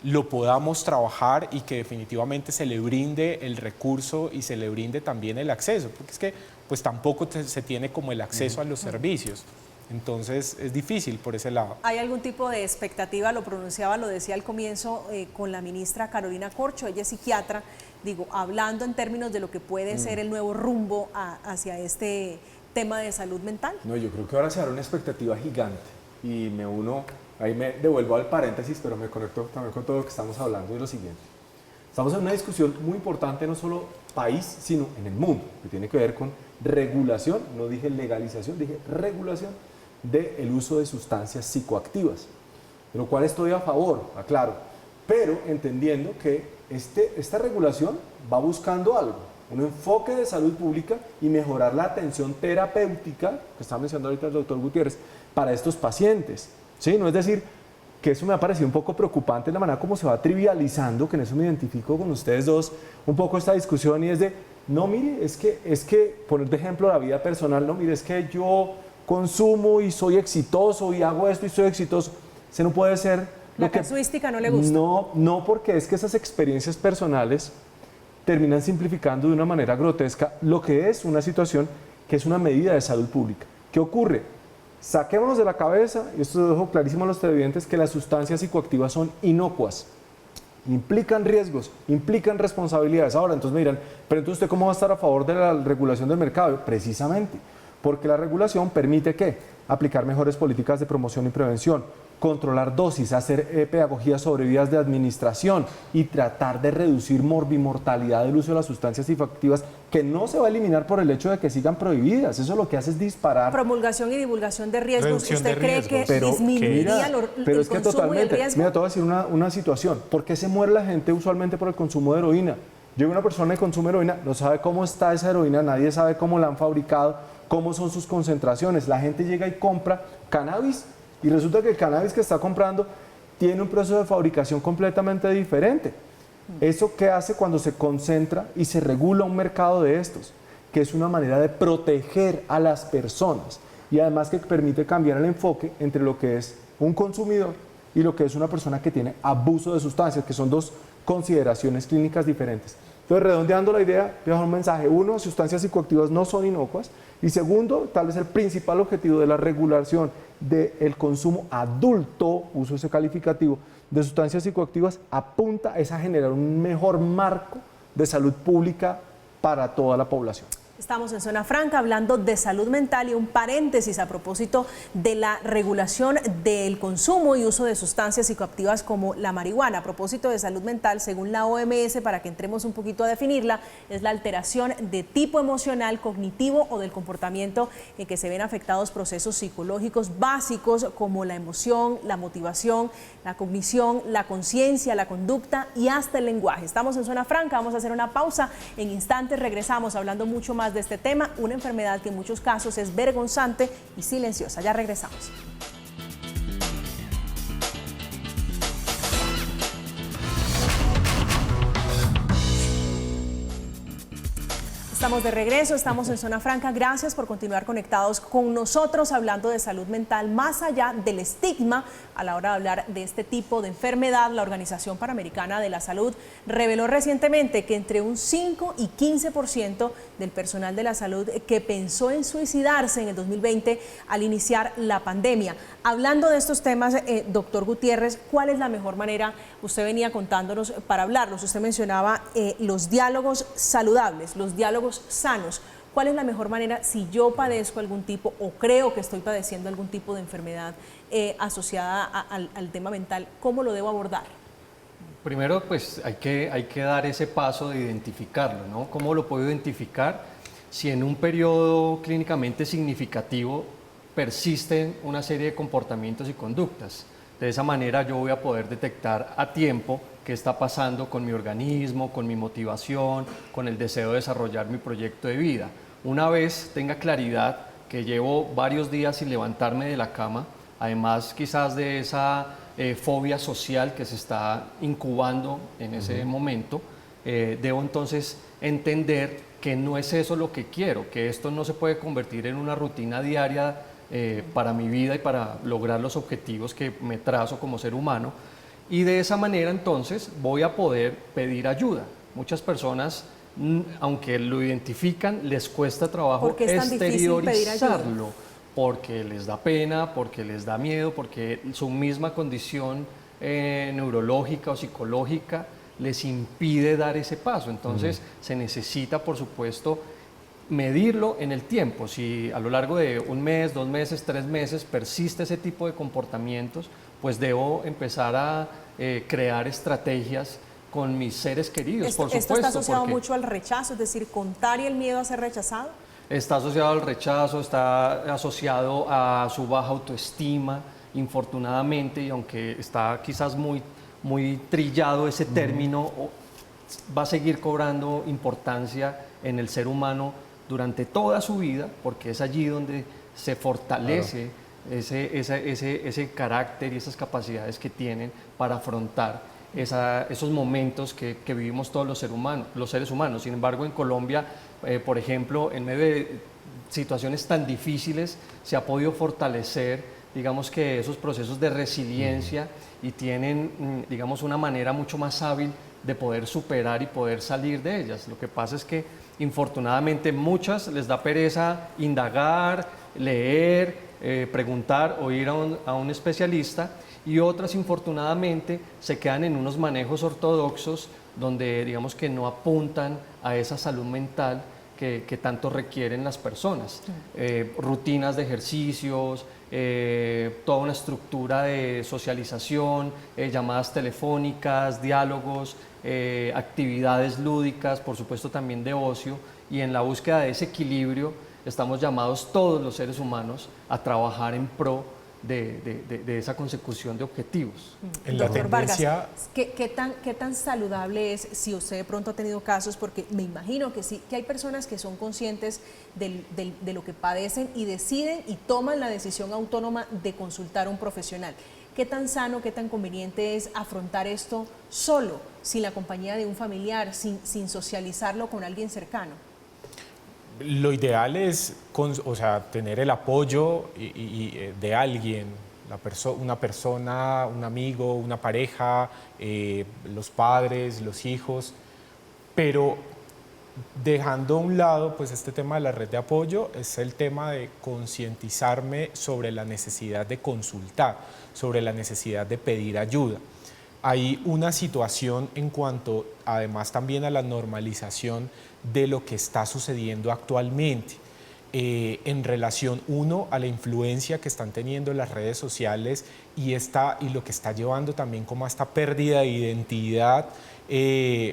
lo podamos trabajar y que definitivamente se le brinde el recurso y se le brinde también el acceso, porque es que pues tampoco se tiene como el acceso a los servicios. Entonces es difícil por ese lado. ¿Hay algún tipo de expectativa? Lo pronunciaba, lo decía al comienzo con la ministra Carolina Corcho, ella es psiquiatra, digo, hablando en términos de lo que puede ser el nuevo rumbo hacia este tema de salud mental. No, yo creo que ahora se hará una expectativa gigante y me uno, ahí me devuelvo al paréntesis, pero me conecto también con todo lo que estamos hablando de lo siguiente. Estamos en una discusión muy importante, no solo país, sino en el mundo, que tiene que ver con regulación, no dije legalización, dije regulación del uso de sustancias psicoactivas, de lo cual estoy a favor, aclaro, pero entendiendo que esta regulación va buscando algo, un enfoque de salud pública y mejorar la atención terapéutica, que está mencionando ahorita el doctor Gutiérrez, para estos pacientes, ¿sí? No es decir, que eso me ha parecido un poco preocupante la manera como se va trivializando, que en eso me identifico con ustedes dos, un poco esta discusión y es de, no mire, es que poner de ejemplo la vida personal, no mire, es que yo consumo y soy exitoso y hago esto y soy exitoso, se no puede ser la casuística no le gusta. No, porque es que esas experiencias personales terminan simplificando de una manera grotesca lo que es una situación que es una medida de salud pública. ¿Qué ocurre? Saquémonos de la cabeza, y esto lo dejo clarísimo a los televidentes, que las sustancias psicoactivas son inocuas, implican riesgos, implican responsabilidades. Ahora, entonces me dirán, pero entonces ¿usted cómo va a estar a favor de la regulación del mercado? Precisamente, porque la regulación permite ¿qué? Aplicar mejores políticas de promoción y prevención, controlar dosis, hacer pedagogía sobre vías de administración y tratar de reducir morbimortalidad del uso de las sustancias psicoactivas, que no se va a eliminar por el hecho de que sigan prohibidas. Eso lo que hace es disparar. Promulgación y divulgación de riesgos. Reducción ¿Usted de cree riesgos. que disminuiría el es que consumo totalmente. y el riesgo? Mira, te voy a decir una situación. ¿Por qué se muere la gente usualmente por el consumo de heroína? Llega una persona que consume heroína, no sabe cómo está esa heroína, nadie sabe cómo la han fabricado, cómo son sus concentraciones. La gente llega y compra cannabis y resulta que el cannabis que está comprando tiene un proceso de fabricación completamente diferente. ¿Eso qué hace cuando se concentra y se regula un mercado de estos? Que es una manera de proteger a las personas y además que permite cambiar el enfoque entre lo que es un consumidor y lo que es una persona que tiene abuso de sustancias, que son dos consideraciones clínicas diferentes. Entonces, redondeando la idea, voy a dejar un mensaje. Uno, sustancias psicoactivas no son inocuas. Y segundo, tal vez el principal objetivo de la regulación del consumo adulto, uso ese calificativo, de sustancias psicoactivas, apunta a generar un mejor marco de salud pública para toda la población. Estamos en Zona Franca hablando de salud mental y un paréntesis a propósito de la regulación del consumo y uso de sustancias psicoactivas como la marihuana. A propósito de salud mental, según la OMS, para que entremos un poquito a definirla, es la alteración de tipo emocional, cognitivo o del comportamiento en que se ven afectados procesos psicológicos básicos como la emoción, la motivación, la cognición, la conciencia, la conducta y hasta el lenguaje. Estamos en Zona Franca, vamos a hacer una pausa. En instantes regresamos hablando mucho más de este tema, una enfermedad que en muchos casos es vergonzante y silenciosa. Ya regresamos. Estamos de regreso, estamos en Zona Franca. Gracias por continuar conectados con nosotros hablando de salud mental más allá del estigma a la hora de hablar de este tipo de enfermedad. La Organización Panamericana de la Salud reveló recientemente que entre un 5 y 15% del personal de la salud que pensó en suicidarse en el 2020 al iniciar la pandemia. Hablando de estos temas, doctor Gutiérrez, ¿cuál es la mejor manera? Usted venía contándonos para hablarlos. Usted mencionaba los diálogos saludables, los diálogos sanos. ¿Cuál es la mejor manera si yo padezco algún tipo o creo que estoy padeciendo algún tipo de enfermedad asociada al tema mental? ¿Cómo lo debo abordar? Primero, pues hay que dar ese paso de identificarlo, ¿no? ¿Cómo lo puedo identificar? si en un periodo clínicamente significativo persisten una serie de comportamientos y conductas. De esa manera yo voy a poder detectar a tiempo qué está pasando con mi organismo, con mi motivación, con el deseo de desarrollar mi proyecto de vida. Una vez tenga claridad que llevo varios días sin levantarme de la cama, además quizás de esa fobia social que se está incubando en ese momento, debo entonces entender que no es eso lo que quiero, que esto no se puede convertir en una rutina diaria para mi vida y para lograr los objetivos que me trazo como ser humano. Y de esa manera entonces voy a poder pedir ayuda. Muchas personas, aunque lo identifican, les cuesta trabajo ¿Por qué es tan difícil pedir ayuda? exteriorizarlo, porque les da pena, porque les da miedo, porque su misma condición neurológica o psicológica les impide dar ese paso. Entonces se necesita, por supuesto, medirlo en el tiempo. Si a lo largo de un mes, 2 meses, 3 meses persiste ese tipo de comportamientos, pues debo empezar a crear estrategias con mis seres queridos, por supuesto. ¿Esto está asociado mucho al rechazo, es decir, contar y el miedo a ser rechazado? Está asociado al rechazo, está asociado a su baja autoestima, infortunadamente, y aunque está quizás muy trillado ese término, va a seguir cobrando importancia en el ser humano durante toda su vida, porque es allí donde se fortalece ese carácter y esas capacidades que tienen para afrontar esos momentos que vivimos todos los seres humanos. Sin embargo, en Colombia, por ejemplo, en medio de situaciones tan difíciles, se ha podido fortalecer, digamos que esos procesos de resiliencia y tienen, digamos, una manera mucho más hábil de poder superar y poder salir de ellas. Lo que pasa es que, infortunadamente, muchas les da pereza indagar, leer, preguntar o ir a un especialista, y otras, infortunadamente, se quedan en unos manejos ortodoxos donde, digamos, que no apuntan a esa salud mental que tanto requieren las personas. Rutinas de ejercicios, toda una estructura de socialización, llamadas telefónicas, diálogos, actividades lúdicas, por supuesto también de ocio, y en la búsqueda de ese equilibrio estamos llamados todos los seres humanos a trabajar en pro de esa consecución de objetivos. En la Doctor tendencia... Vargas, ¿qué tan saludable es, si usted de pronto ha tenido casos, porque me imagino que sí, que hay personas que son conscientes de lo que padecen y deciden y toman la decisión autónoma de consultar a un profesional? ¿Qué tan sano, qué tan conveniente es afrontar esto solo, sin la compañía de un familiar, sin socializarlo con alguien cercano? Lo ideal es tener el apoyo de alguien, una persona, un amigo, una pareja, los padres, los hijos, pero dejando a un lado pues este tema de la red de apoyo, es el tema de concientizarme sobre la necesidad de consultar, sobre la necesidad de pedir ayuda. Hay una situación en cuanto además también a la normalización de lo que está sucediendo actualmente en relación, uno, a la influencia que están teniendo las redes sociales y lo que está llevando también como a esta pérdida de identidad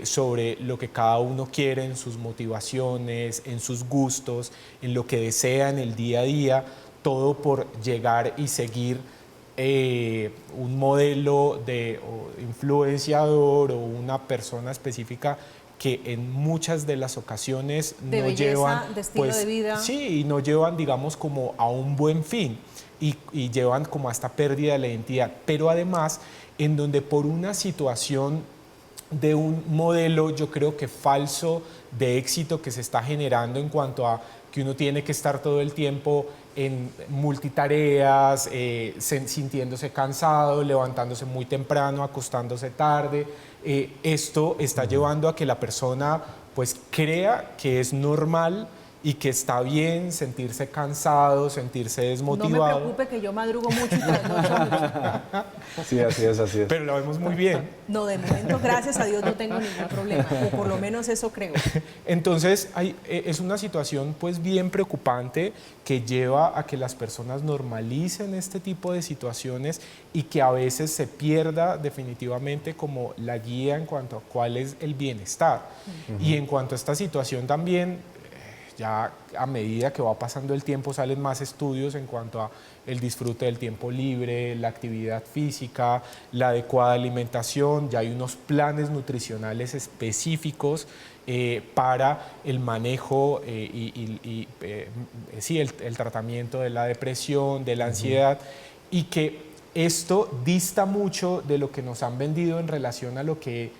sobre lo que cada uno quiere en sus motivaciones, en sus gustos, en lo que desea en el día a día, todo por llegar y seguir un modelo de influenciador o una persona específica que en muchas de las ocasiones de no belleza, llevan, de estilo de vida. Sí, y no llevan, digamos, como a un buen fin y llevan como a esta pérdida de la identidad, pero además en donde por una situación de un modelo, yo creo que falso, de éxito que se está generando en cuanto a que uno tiene que estar todo el tiempo en multitareas, sintiéndose cansado, levantándose muy temprano, acostándose tarde. Esto está llevando a que la persona pues crea que es normal y que está bien sentirse cansado, sentirse desmotivado. No me preocupe que yo madrugo mucho y trasnocho mucho. Sí, así es, así es. Pero lo vemos muy bien. No, de momento, gracias a Dios, no tengo ningún problema, o por lo menos eso creo. Entonces, es una situación pues bien preocupante que lleva a que las personas normalicen este tipo de situaciones y que a veces se pierda definitivamente como la guía en cuanto a cuál es el bienestar. Y en cuanto a esta situación también, ya a medida que va pasando el tiempo salen más estudios en cuanto a el disfrute del tiempo libre, la actividad física, la adecuada alimentación. Ya hay unos planes nutricionales específicos para el manejo sí, el tratamiento de la depresión, de la ansiedad, y que esto dista mucho de lo que nos han vendido en relación a lo que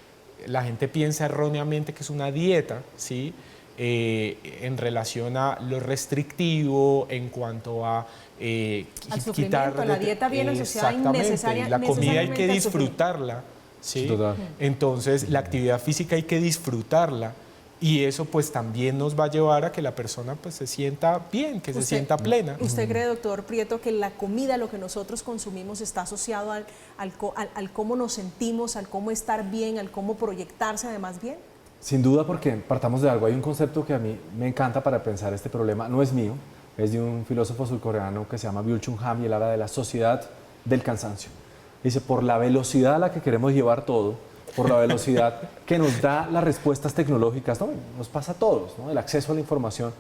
la gente piensa erróneamente que es una dieta, ¿sí? En relación a lo restrictivo, en cuanto a al sufrimiento. La dieta viene asociada innecesariamente. La comida hay que al disfrutarla, ¿sí? Total. Entonces la actividad física hay que disfrutarla, y eso pues también nos va a llevar a que la persona pues se sienta bien, que se sienta plena. ¿Usted cree, doctor Prieto, que la comida, lo que nosotros consumimos, está asociado al cómo nos sentimos, al cómo estar bien, al cómo proyectarse además bien? Sin duda, porque partamos de algo. Hay un concepto que a mí me encanta para pensar este problema. No es mío, es de un filósofo surcoreano que se llama Byul-Chul Han, y él habla de la sociedad del cansancio. Dice, por la velocidad a la que queremos llevar todo, por la velocidad que nos da las respuestas tecnológicas, ¿no? Nos pasa a todos, ¿no? El acceso a la información.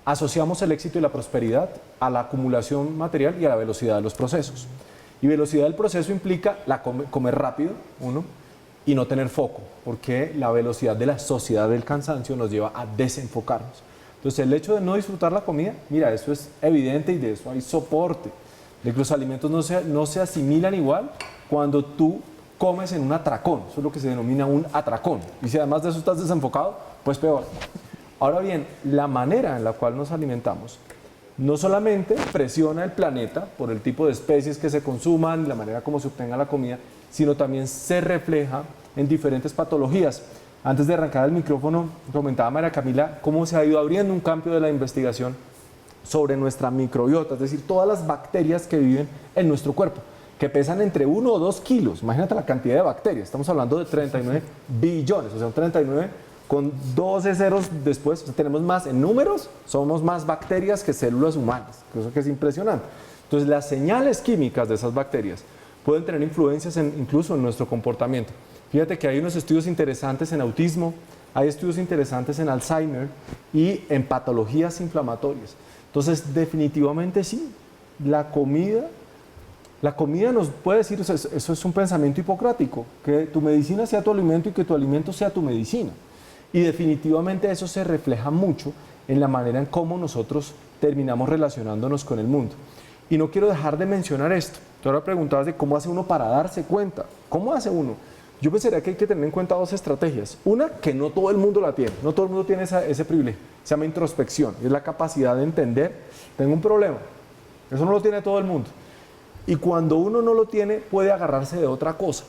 Asociamos el éxito y la prosperidad a la acumulación material y a la velocidad de los procesos. Y velocidad del proceso implica comer rápido, uno, y no tener foco, porque la velocidad de la sociedad del cansancio nos lleva a desenfocarnos. Entonces, el hecho de no disfrutar la comida, mira, eso es evidente, y de eso hay soporte, de que los alimentos no se asimilan igual cuando tú comes en un atracón. Eso es lo que se denomina un atracón. Y si además de eso estás desenfocado, pues peor. Ahora bien, la manera en la cual nos alimentamos no solamente presiona el planeta por el tipo de especies que se consuman, la manera como se obtenga la comida, sino también se refleja en diferentes patologías. Antes de arrancar el micrófono, comentaba María Camila cómo se ha ido abriendo un campo de la investigación sobre nuestra microbiota, es decir, todas las bacterias que viven en nuestro cuerpo, que pesan entre 1 o 2 kilos. Imagínate la cantidad de bacterias, estamos hablando de 39 billones, o sea, un 39 con 12 ceros después. O sea, tenemos más en números, somos más bacterias que células humanas, cosa que es impresionante. Entonces, las señales químicas de esas bacterias pueden tener influencias incluso en nuestro comportamiento. Fíjate que hay unos estudios interesantes en autismo, hay estudios interesantes en Alzheimer y en patologías inflamatorias. Entonces, definitivamente sí, la comida nos puede decir, eso es un pensamiento hipocrático, que tu medicina sea tu alimento y que tu alimento sea tu medicina. Y definitivamente eso se refleja mucho en la manera en cómo nosotros terminamos relacionándonos con el mundo. Y no quiero dejar de mencionar esto. Tú ahora preguntabas de cómo hace uno para darse cuenta. ¿Cómo hace uno? Yo pensaría que hay que tener en cuenta 2 estrategias. Una, que no todo el mundo la tiene. No todo el mundo tiene ese privilegio. Se llama introspección. Es la capacidad de entender, tengo un problema. Eso no lo tiene todo el mundo. Y cuando uno no lo tiene, puede agarrarse de otra cosa.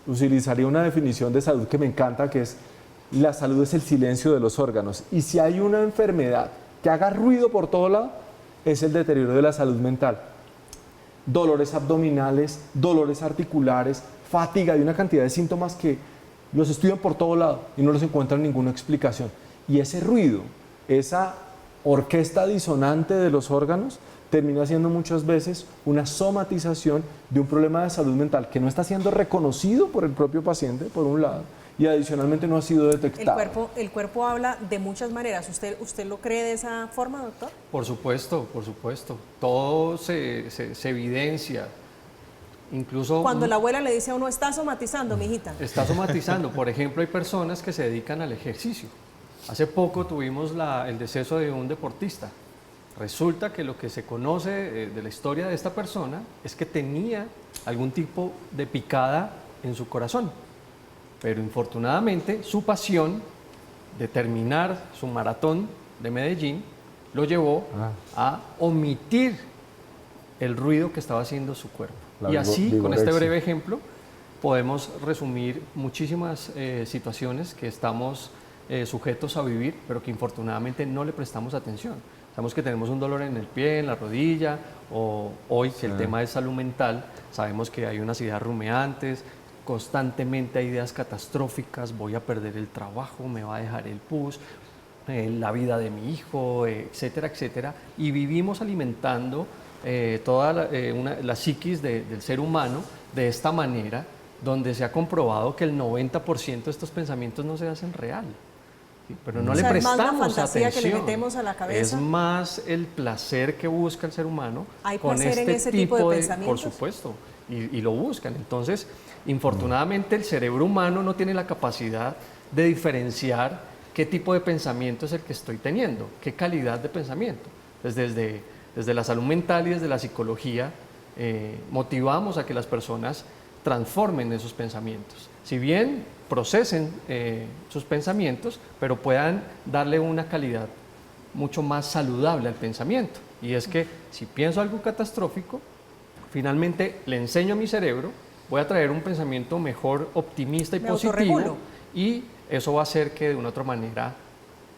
Utilizaría una definición de salud que me encanta, que es: la salud es el silencio de los órganos. Y si hay una enfermedad que haga ruido por todo lado, es el deterioro de la salud mental. Dolores abdominales, dolores articulares, fatiga y una cantidad de síntomas que los estudian por todo lado y no les encuentran ninguna explicación. Y ese ruido, esa orquesta disonante de los órganos, termina siendo muchas veces una somatización de un problema de salud mental que no está siendo reconocido por el propio paciente, por un lado, y adicionalmente no ha sido detectado. El cuerpo habla de muchas maneras. ¿Usted lo cree de esa forma, doctor? Por supuesto, por supuesto. Todo se evidencia. Incluso cuando la abuela le dice a uno, está somatizando, mijita. Está somatizando. Por ejemplo, hay personas que se dedican al ejercicio. Hace poco tuvimos el deceso de un deportista. Resulta que lo que se conoce de la historia de esta persona es que tenía algún tipo de picada en su corazón. Pero infortunadamente su pasión de terminar su maratón de Medellín lo llevó a omitir el ruido que estaba haciendo su cuerpo. Y así, con este breve ejemplo, podemos resumir muchísimas situaciones que estamos sujetos a vivir, pero que infortunadamente no le prestamos atención. Sabemos que tenemos un dolor en el pie, en la rodilla, o hoy, que el tema es salud mental, sabemos que hay unas ideas rumeantes, constantemente hay ideas catastróficas: voy a perder el trabajo, me va a dejar el pus, la vida de mi hijo, etcétera, etcétera. Y vivimos alimentando toda la psiquis del ser humano de esta manera, donde se ha comprobado que el 90% de estos pensamientos no se hacen real. ¿sí? Pero no O le sea, es más la prestamos fantasía que le atención. metemos a la cabeza. Es más el placer que busca el ser humano ¿Hay con placer en ese tipo de pensamientos? Por supuesto, y lo buscan. Entonces, infortunadamente, el cerebro humano no tiene la capacidad de diferenciar qué tipo de pensamiento es el que estoy teniendo, qué calidad de pensamiento. Entonces, desde la salud mental y desde la psicología, motivamos a que las personas transformen esos pensamientos. Si bien procesen sus pensamientos, pero puedan darle una calidad mucho más saludable al pensamiento. Y es que si pienso algo catastrófico, finalmente le enseño a mi cerebro, voy a traer un pensamiento mejor, optimista y Me positivo, autorregulo. y eso va a hacer que de una otra manera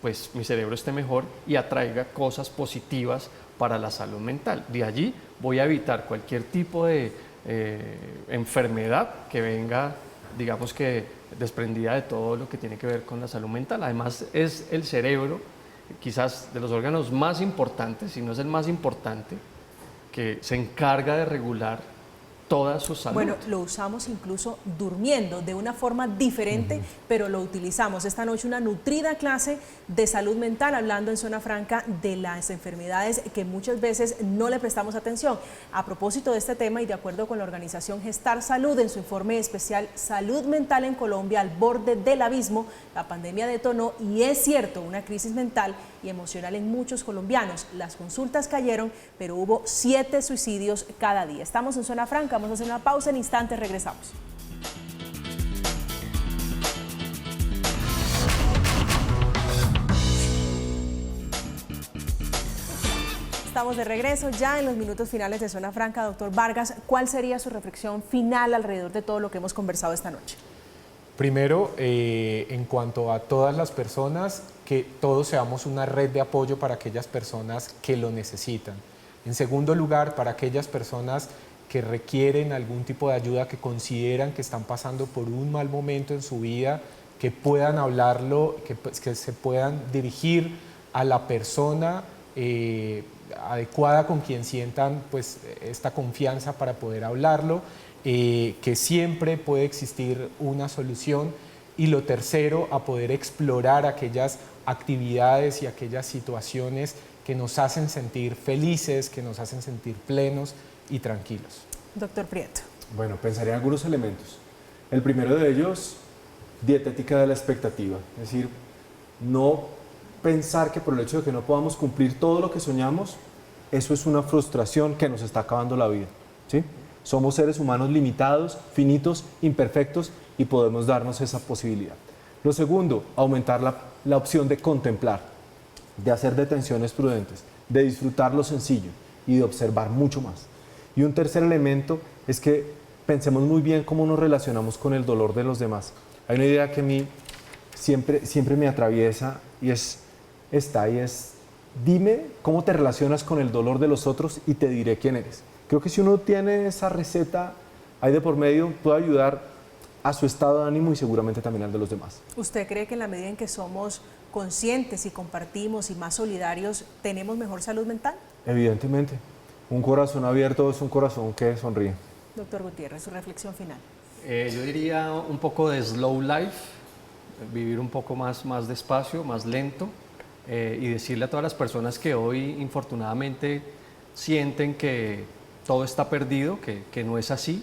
pues mi cerebro esté mejor y atraiga cosas positivas para la salud mental. De allí voy a evitar cualquier tipo de enfermedad que venga, digamos que desprendida de todo lo que tiene que ver con la salud mental. Además, es el cerebro, quizás de los órganos más importantes, si no es el más importante, que se encarga de regular toda su salud. Bueno, lo usamos incluso durmiendo de una forma diferente, pero lo utilizamos. Esta noche una nutrida clase de salud mental, hablando en Zona Franca de las enfermedades que muchas veces no le prestamos atención. A propósito de este tema y de acuerdo con la organización Gestar Salud, en su informe especial Salud Mental en Colombia al borde del abismo, la pandemia detonó, y es cierto, una crisis mental y emocional en muchos colombianos. Las consultas cayeron, pero hubo 7 suicidios cada día. Estamos en Zona Franca. Vamos a hacer una pausa, en instantes regresamos. Estamos de regreso ya en los minutos finales de Zona Franca. Doctor Vargas, ¿cuál sería su reflexión final alrededor de todo lo que hemos conversado esta noche? Primero, en cuanto a todas las personas, que todos seamos una red de apoyo para aquellas personas que lo necesitan. En segundo lugar, para aquellas personas que requieren algún tipo de ayuda, que consideran que están pasando por un mal momento en su vida, que puedan hablarlo, que se puedan dirigir a la persona adecuada con quien sientan pues, esta confianza para poder hablarlo, que siempre puede existir una solución. Y lo tercero, a poder explorar aquellas actividades y aquellas situaciones que nos hacen sentir felices, que nos hacen sentir plenos y tranquilos. Doctor Prieto. Bueno, pensaría en algunos elementos. El primero de ellos, dietética de la expectativa. Es decir, no pensar que por el hecho de que no podamos cumplir todo lo que soñamos, eso es una frustración que nos está acabando la vida, ¿sí? Somos seres humanos limitados, finitos, imperfectos, y podemos darnos esa posibilidad. Lo segundo, aumentar la opción de contemplar, de hacer detenciones prudentes, de disfrutar lo sencillo y de observar mucho más. Y un tercer elemento es que pensemos muy bien cómo nos relacionamos con el dolor de los demás. Hay una idea que a mí siempre me atraviesa, y es esta, y es: dime cómo te relacionas con el dolor de los otros y te diré quién eres. Creo que si uno tiene esa receta ahí de por medio, puede ayudar a su estado de ánimo y seguramente también al de los demás. ¿Usted cree que en la medida en que somos conscientes y compartimos y más solidarios, tenemos mejor salud mental? Evidentemente. Un corazón abierto es un corazón que sonríe. Doctor Gutiérrez, su reflexión final. Yo diría un poco de slow life, vivir un poco más despacio, más lento, y decirle a todas las personas que hoy infortunadamente sienten que todo está perdido, que no es así,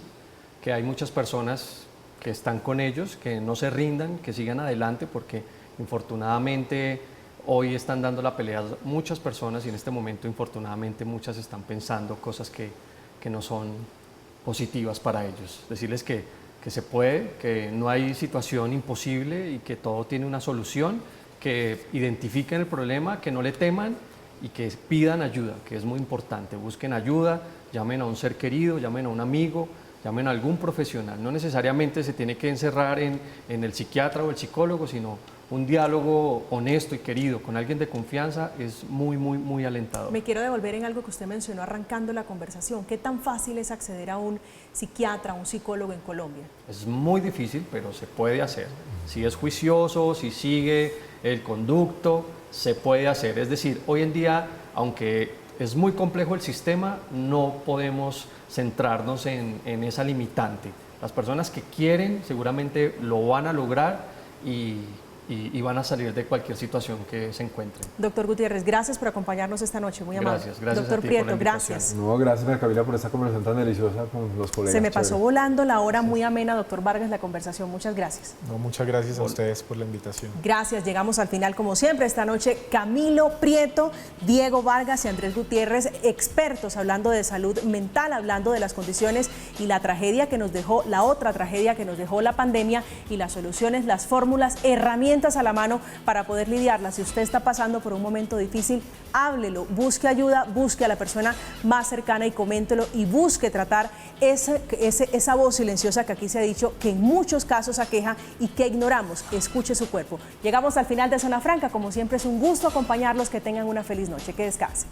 que hay muchas personas que están con ellos, que no se rindan, que sigan adelante, porque infortunadamente hoy están dando la pelea muchas personas, y en este momento infortunadamente muchas están pensando cosas que no son positivas para ellos. Decirles que se puede, que no hay situación imposible y que todo tiene una solución, que identifiquen el problema, que no le teman y que pidan ayuda, que es muy importante. Busquen ayuda, llamen a un ser querido, llamen a un amigo, llamen a algún profesional. No necesariamente se tiene que encerrar en el psiquiatra o el psicólogo, sino un diálogo honesto y querido con alguien de confianza es muy alentador. Me quiero devolver en algo que usted mencionó arrancando la conversación. ¿Qué tan fácil es acceder a un psiquiatra, a un psicólogo en Colombia? Es muy difícil, pero se puede hacer. Si es juicioso, si sigue el conducto, se puede hacer. Es decir, hoy en día, aunque es muy complejo el sistema, no podemos centrarnos en esa limitante. Las personas que quieren seguramente lo van a lograr, y y van a salir de cualquier situación que se encuentren. Doctor Gutiérrez, gracias por acompañarnos esta noche, muy amable. Gracias Doctor a ti Prieto, por la invitación. gracias. No, gracias María Camila por esta conversación tan deliciosa con los colegas. Se me pasó Chévere. volando la hora, muy amena, doctor Vargas, la conversación. Muchas gracias. No, muchas gracias a ustedes por la invitación. Gracias, llegamos al final como siempre. Esta noche Camilo Prieto, Diego Vargas y Andrés Gutiérrez, expertos hablando de salud mental, hablando de las condiciones y la tragedia que nos dejó, la otra tragedia que nos dejó la pandemia y las soluciones, las fórmulas, herramientas a la mano para poder lidiarla. Si usted está pasando por un momento difícil, háblelo, busque ayuda, busque a la persona más cercana y coméntelo y busque tratar esa voz silenciosa que aquí se ha dicho que en muchos casos aqueja y que ignoramos. Escuche su cuerpo. Llegamos al final de Zona Franca. Como siempre es un gusto acompañarlos. Que tengan una feliz noche. Que descansen.